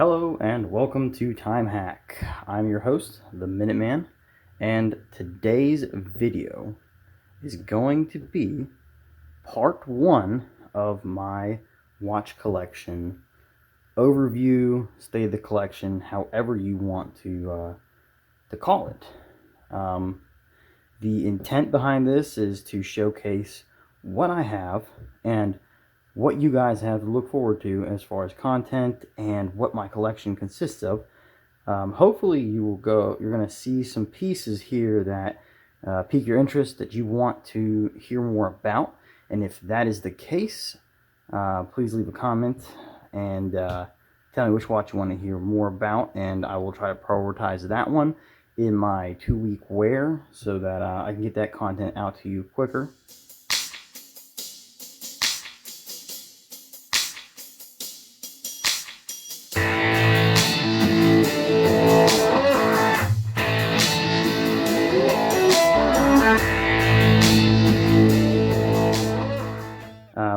Hello and welcome to Time Hack. I'm your host, the Minuteman, and today's video is going to be part one of my watch collection overview, state of the collection, however you want to call it. The intent behind this is to showcase what I have and what you guys have to look forward to as far as content and what my collection consists of. Hopefully you're going to see some pieces here that pique your interest, that you want to hear more about. And if that is the case, please leave a comment and tell me which watch you want to hear more about, and I will try to prioritize that one in my 2-week wear so that I can get that content out to you quicker.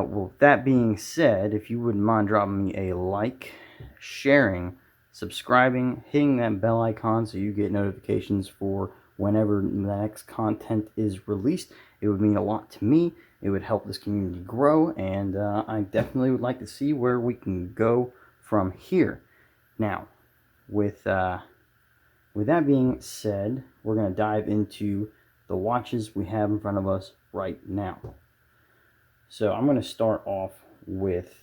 With that being said, if you wouldn't mind dropping me a like, sharing, subscribing, hitting that bell icon so you get notifications for whenever the next content is released, it would mean a lot to me. It would help this community grow, and I definitely would like to see where we can go from here. Now, with that being said, we're going to dive into the watches we have in front of us right now. So I'm going to start off with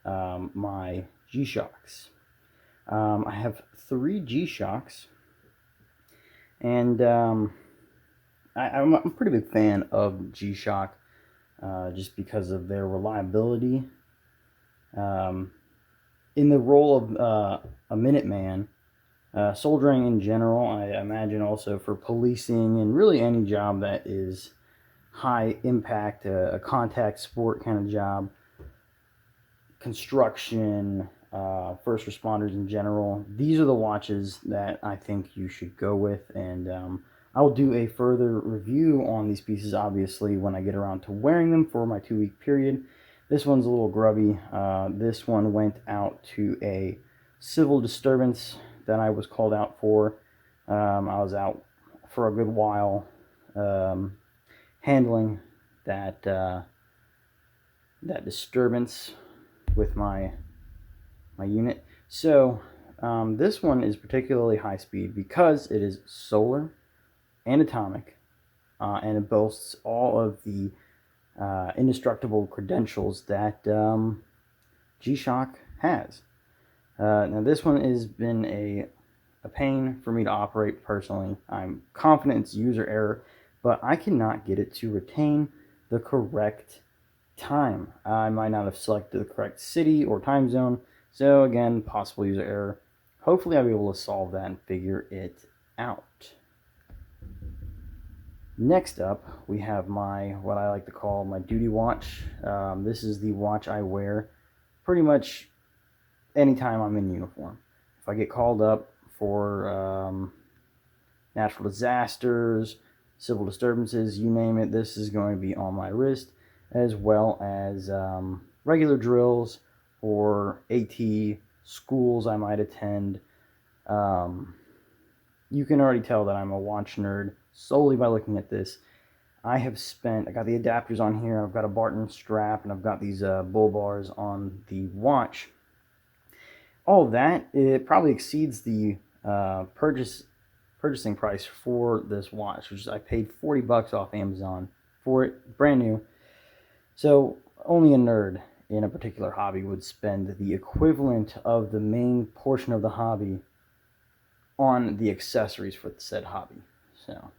my G-Shocks. I have 3 G-Shocks, and I'm a pretty big fan of G-Shock just because of their reliability. In the role of a Minuteman, soldiering in general, I imagine also for policing and really any job that is high impact, a contact sport kind of job, construction, first responders in general, these are the watches that I think you should go with. And I'll do a further review on these pieces obviously when I get around to wearing them for my 2-week period. This one's a little grubby. This one went out to a civil disturbance that I was called out for. I was out for a good while handling that disturbance with my unit. So this one is particularly high speed because it is solar and atomic, and it boasts all of the indestructible credentials that G-Shock has. Now this one has been a pain for me to operate personally. I'm confident it's user error, but I cannot get it to retain the correct time. I might not have selected the correct city or time zone, so again, possible user error. Hopefully I'll be able to solve that and figure it out. Next up, we have what I like to call my duty watch. This is the watch I wear pretty much anytime I'm in uniform. If I get called up for natural disasters, civil disturbances, you name it, this is going to be on my wrist, as well as regular drills or AT schools I might attend. You can already tell that I'm a watch nerd solely by looking at this. I got the adapters on here, I've got a Barton strap, and I've got these bull bars on the watch. All of that, it probably exceeds the purchasing price for this watch, which is, I paid $40 off Amazon for it, brand new. So only a nerd in a particular hobby would spend the equivalent of the main portion of the hobby on the accessories for the said hobby. So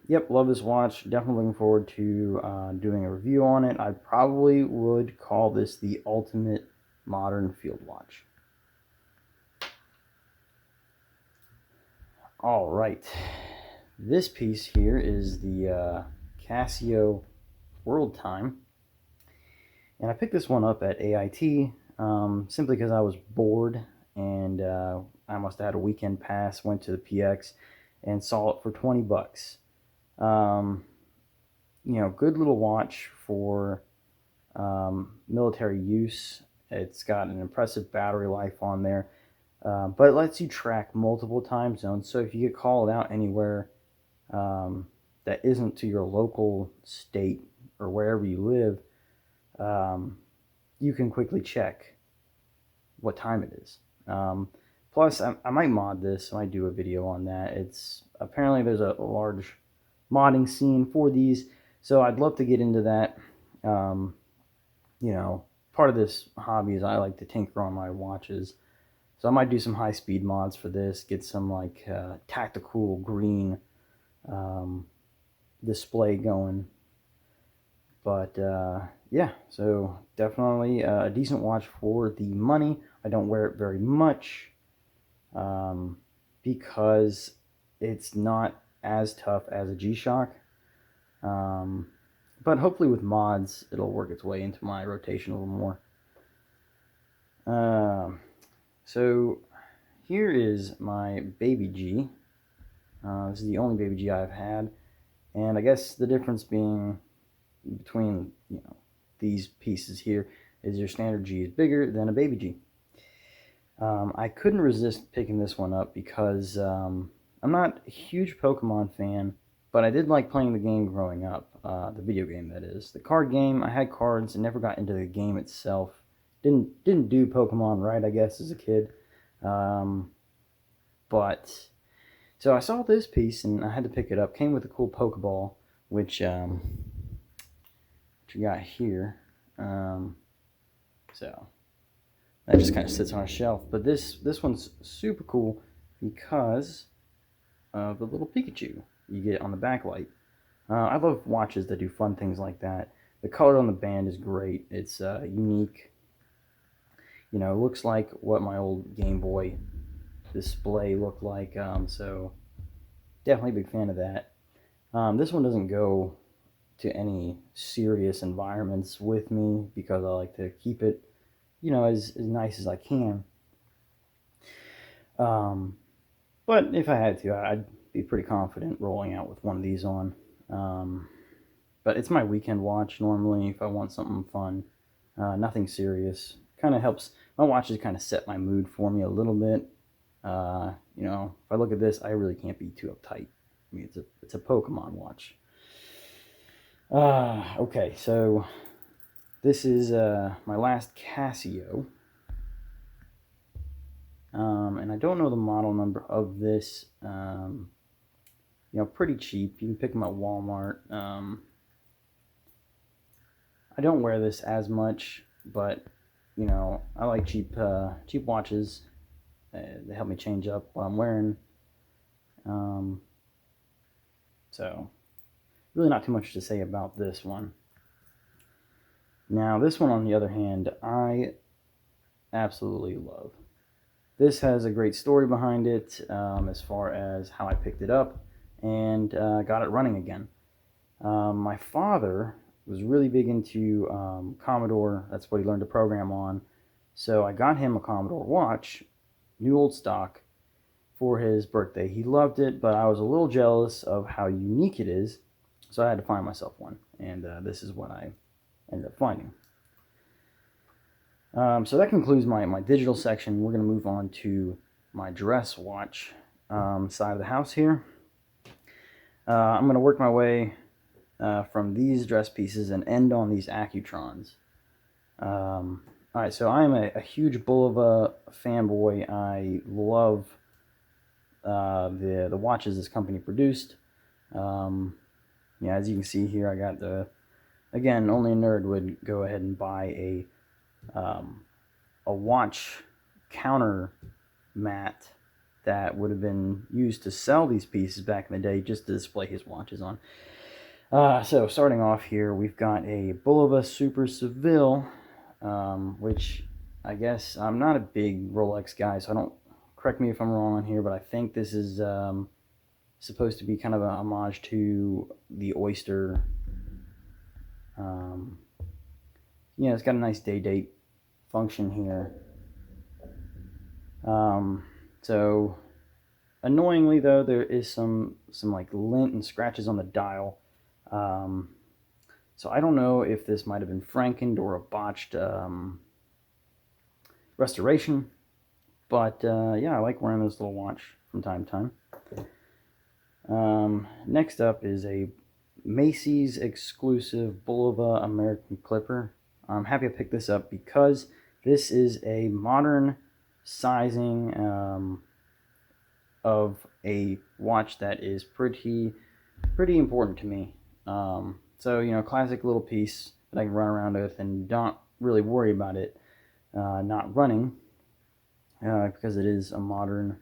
yep, love this watch. Definitely looking forward to doing a review on it. I probably would call this the ultimate modern field watch. All right, this piece here is the Casio World Time, and I picked this one up at AIT simply because I was bored, and I must have had a weekend pass, went to the PX and saw it for $20. Good little watch for military use It's got an impressive battery life on there, but it lets you track multiple time zones. So if you get called out anywhere that isn't to your local state or wherever you live, you can quickly check what time it is. Plus, I might mod this. I might do a video on that. It's apparently there's a large modding scene for these, so I'd love to get into that. You know, part of this hobby is I like to tinker on my watches, so I might do some high-speed mods for this. Get some like tactical green display going. But yeah, so definitely a decent watch for the money. I don't wear it very much because it's not as tough as a G-Shock. But hopefully with mods, it'll work its way into my rotation a little more. So here is my baby G. This is the only baby G I've had. And I guess the difference being between, you know, these pieces here is your standard G is bigger than a baby G. I couldn't resist picking this one up because I'm not a huge Pokemon fan, but I did like playing the game growing up, the video game that is. The card game, I had cards and never got into the game itself. Didn't do Pokemon right, I guess, as a kid. But so I saw this piece and I had to pick it up. Came with a cool Pokeball, which you got here. So that just kind of sits on a shelf. But this one's super cool because of the little Pikachu you get on the backlight. I love watches that do fun things like that. The color on the band is great. It's unique. You know, it looks like what my old Game Boy display looked like. So definitely a big fan of that. This one doesn't go to any serious environments with me because I like to keep it, you know, as nice as I can. But if I had to, I'd be pretty confident rolling out with one of these on. But it's my weekend watch normally if I want something fun. Nothing serious. Kind of helps. My watches kind of set my mood for me a little bit. You know, if I look at this, I really can't be too uptight. I mean, it's a Pokemon watch. Okay, so this is my last Casio. And I don't know the model number of this. You know, pretty cheap. You can pick them at Walmart. I don't wear this as much, but you know, I like cheap watches. They help me change up what I'm wearing. So really not too much to say about this one. Now this one, on the other hand, I absolutely love. This has a great story behind it as far as how I picked it up and got it running again. My father was really big into Commodore. That's what he learned to program on. So I got him a Commodore watch, new old stock, for his birthday. He loved it, but I was a little jealous of how unique it is, so I had to find myself one, and this is what I ended up finding. So that concludes my digital section. We're going to move on to my dress watch side of the house here. I'm going to work my way from these dress pieces and end on these Accutrons. Alright, so I'm a huge Bulova fanboy. I love the watches this company produced. Yeah, as you can see here, I got the, again, only a nerd would go ahead and buy a watch counter mat that would have been used to sell these pieces back in the day just to display his watches on. So starting off here, we've got a Bulova Super Seville, which I guess I'm not a big Rolex guy, so I don't, correct me if I'm wrong on here, but I think this is supposed to be kind of a homage to the Oyster. Yeah, it's got a nice date function here. So annoyingly though, there is some like lint and scratches on the dial. So I don't know if this might have been frankened or a botched restoration. But yeah, I like wearing this little watch from time to time. Next up is a Macy's exclusive Bulova American Clipper. I'm happy I picked this up because this is a modern sizing of a watch that is pretty important to me. So, you know, classic little piece that I can run around with and don't really worry about it not running because it is a modern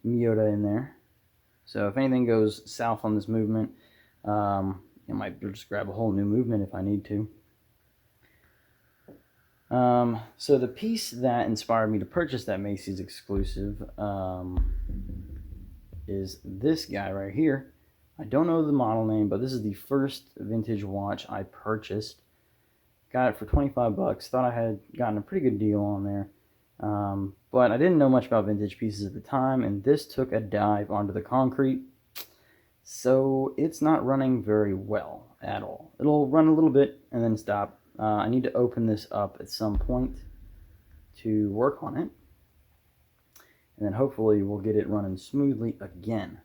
Miyota in there. So if anything goes south on this movement, I might just grab a whole new movement if I need to. So the piece that inspired me to purchase that Macy's exclusive is this guy right here. I don't know the model name, but this is the first vintage watch I purchased. Got it for 25 bucks. Thought I had gotten a pretty good deal on there. But I didn't know much about vintage pieces at the time, and this took a dive onto the concrete. So it's not running very well at all. It'll run a little bit and then stop. I need to open this up at some point to work on it. And then hopefully we'll get it running smoothly again.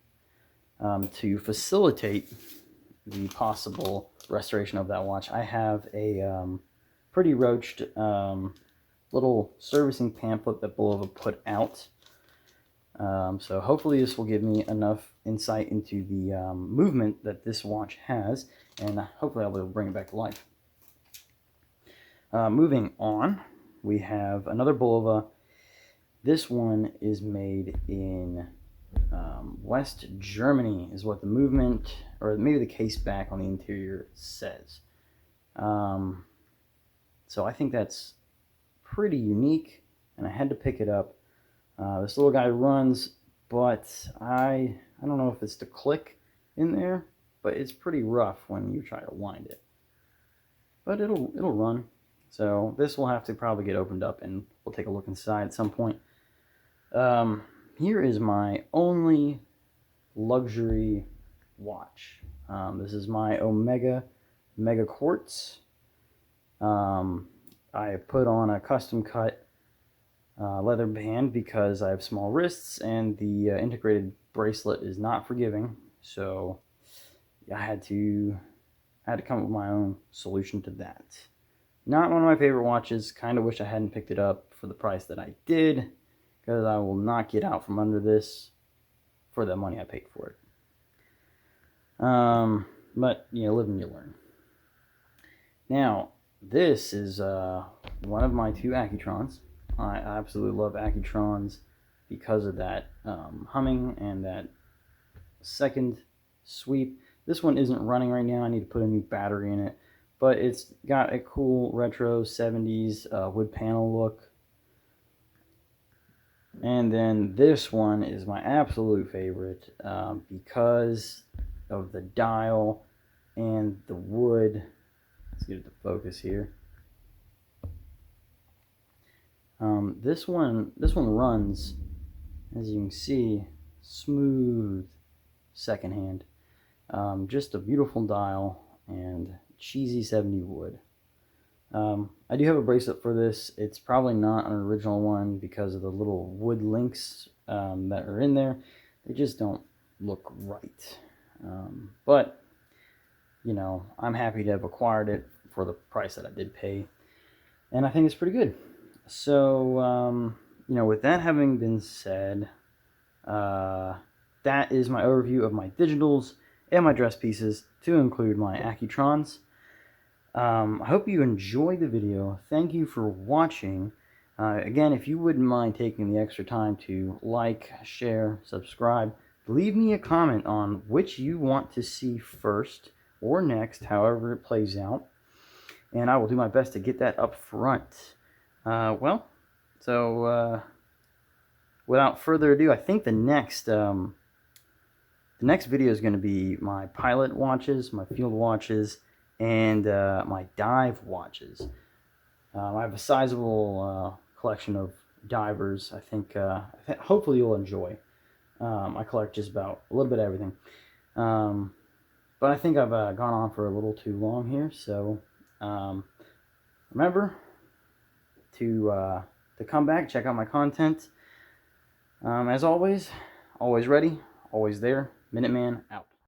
To facilitate the possible restoration of that watch, I have a pretty roached little servicing pamphlet that Bulova put out. So hopefully this will give me enough insight into the movement that this watch has, and hopefully I'll be able to bring it back to life. Moving on, we have another Bulova. This one is made in West Germany, is what the movement, or maybe the case back on the interior says. So I think that's pretty unique, and I had to pick it up. This little guy runs, but I don't know if it's the click in there, but it's pretty rough when you try to wind it. But it'll run. So this will have to probably get opened up, and we'll take a look inside at some point. Here is my only luxury watch. This is my Omega Mega Quartz. I put on a custom cut leather band because I have small wrists and the integrated bracelet is not forgiving. So I had to come up with my own solution to that. Not one of my favorite watches. Kind of wish I hadn't picked it up for the price that I did, because I will not get out from under this for the money I paid for it. But, you know, live and you learn. Now, this is one of my two Accutrons. I absolutely love Accutrons because of that humming and that second sweep. This one isn't running right now. I need to put a new battery in it. But it's got a cool retro 70s wood panel look. And then this one is my absolute favorite because of the dial and the wood. Let's get it to focus here. This one runs, as you can see, smooth secondhand. Just a beautiful dial and cheesy 70 wood. I do have a bracelet for this. It's probably not an original one because of the little wood links that are in there. They just don't look right. But, you know, I'm happy to have acquired it for the price that I did pay. And I think it's pretty good. So, you know, with that having been said, that is my overview of my digitals and my dress pieces, to include my Accutrons. I hope you enjoyed the video. Thank you for watching. Again, if you wouldn't mind taking the extra time to like, share, subscribe, leave me a comment on which you want to see first or next, however it plays out, and I will do my best to get that up front. Without further ado, I think the next video is going to be my pilot watches, my field watches, and my dive watches. I have a sizable collection of divers. I think hopefully you'll enjoy. I collect just about a little bit of everything. But I think I've gone on for a little too long here, so remember to to come back, check out my content. As always ready, always there. Minuteman out.